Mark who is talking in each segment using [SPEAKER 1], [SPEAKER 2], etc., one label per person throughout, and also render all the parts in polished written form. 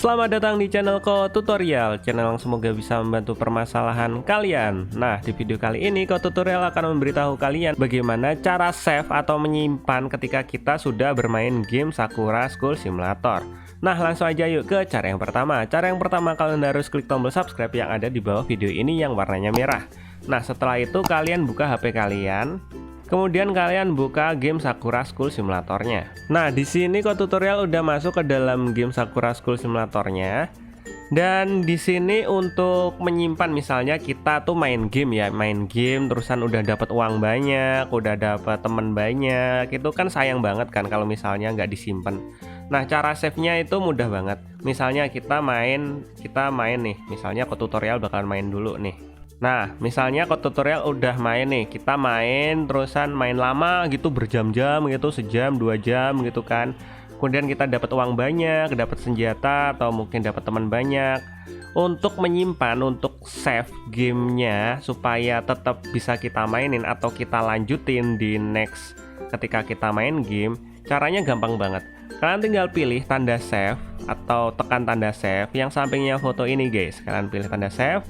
[SPEAKER 1] Selamat datang di channel Ko Tutorial, channel yang semoga bisa membantu permasalahan kalian. Nah, di video kali ini Ko Tutorial akan memberitahu kalian bagaimana cara save atau menyimpan ketika kita sudah bermain game Sakura School Simulator. Nah, langsung aja yuk ke cara yang pertama. Cara yang pertama, kalian harus klik tombol subscribe yang ada di bawah video ini yang warnanya merah. Nah, setelah itu kalian buka HP kalian. Kemudian kalian buka game Sakura School Simulatornya. Nah, di sini Ko Tutorial udah masuk ke dalam game Sakura School Simulatornya. Dan di sini untuk menyimpan, misalnya kita tuh main game ya, main game terusan udah dapat uang banyak, udah dapat temen banyak, itu kan sayang banget kan kalau misalnya nggak disimpan. Nah, cara save-nya itu mudah banget. Misalnya kita main nih, misalnya Ko Tutorial bakalan main dulu nih. Nah, misalnya Ko Tutorial udah main nih, kita main terusan main lama gitu, berjam-jam gitu, sejam 2 jam gitu kan. Kemudian kita dapat uang banyak, dapat senjata atau mungkin dapat teman banyak. Untuk menyimpan, untuk save gamenya supaya tetap bisa kita mainin atau kita lanjutin di next ketika kita main game, caranya gampang banget. Kalian tinggal pilih tanda save atau tekan tanda save yang sampingnya foto ini guys. Kalian pilih tanda save.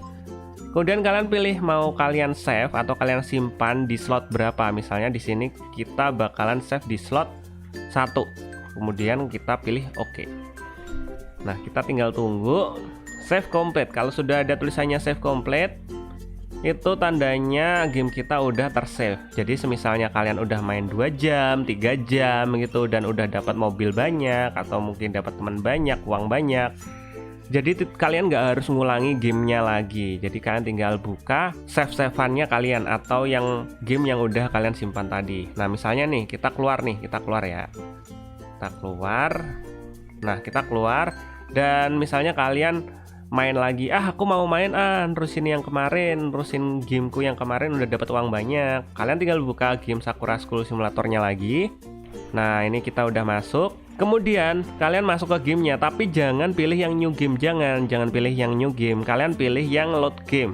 [SPEAKER 1] Kemudian kalian pilih mau kalian save atau kalian simpan di slot berapa. Misalnya di sini kita bakalan save di slot 1. Kemudian kita pilih OK. Nah, kita tinggal tunggu save complete. Kalau sudah ada tulisannya save complete, itu tandanya game kita udah tersave. Jadi semisalnya kalian udah main 2 jam, 3 jam gitu dan udah dapat mobil banyak atau mungkin dapat teman banyak, uang banyak. Jadi kalian nggak harus ngulangi gamenya lagi. Jadi kalian tinggal buka save-saveannya kalian atau yang game yang udah kalian simpan tadi. Nah, misalnya nih kita keluar ya. Kita keluar. Nah, kita keluar dan misalnya kalian main lagi. Aku mau main terusin yang kemarin, terusin gameku yang kemarin udah dapat uang banyak. Kalian tinggal buka game Sakura School Simulatornya lagi. Nah, ini kita udah masuk. Kemudian kalian masuk ke gamenya, tapi jangan pilih yang new game, jangan pilih yang new game. Kalian pilih yang load game.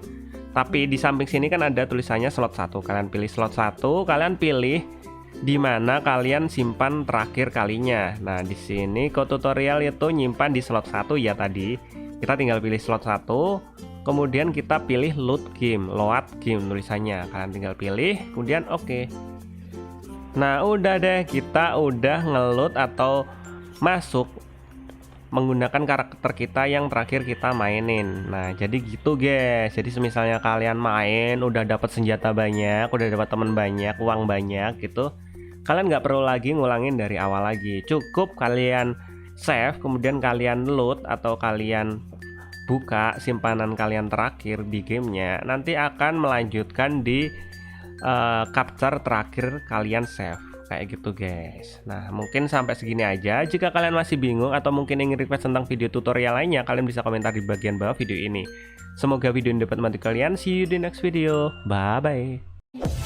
[SPEAKER 1] Tapi di samping sini kan ada tulisannya slot 1. Kalian pilih slot 1, kalian pilih di mana kalian simpan terakhir kalinya. Nah, di sini Ko Tutorial itu nyimpan di slot 1 ya tadi. Kita tinggal pilih slot 1. Kemudian kita pilih load game tulisannya. Kalian tinggal pilih, kemudian oke. Nah, udah deh, kita udah ngeload atau masuk menggunakan karakter kita yang terakhir kita mainin. Nah, jadi gitu guys. Jadi semisalnya kalian main udah dapat senjata banyak, udah dapat teman banyak, uang banyak gitu, kalian nggak perlu lagi ngulangin dari awal lagi. Cukup kalian save, kemudian kalian load atau kalian buka simpanan kalian terakhir di gamenya, nanti akan melanjutkan di capture terakhir kalian save kayak gitu guys. Nah, mungkin sampai segini aja. Jika kalian masih bingung atau mungkin ingin request tentang video tutorial lainnya, kalian bisa komentar di bagian bawah video ini. Semoga video ini dapat membantu kalian. See you di next video. Bye bye.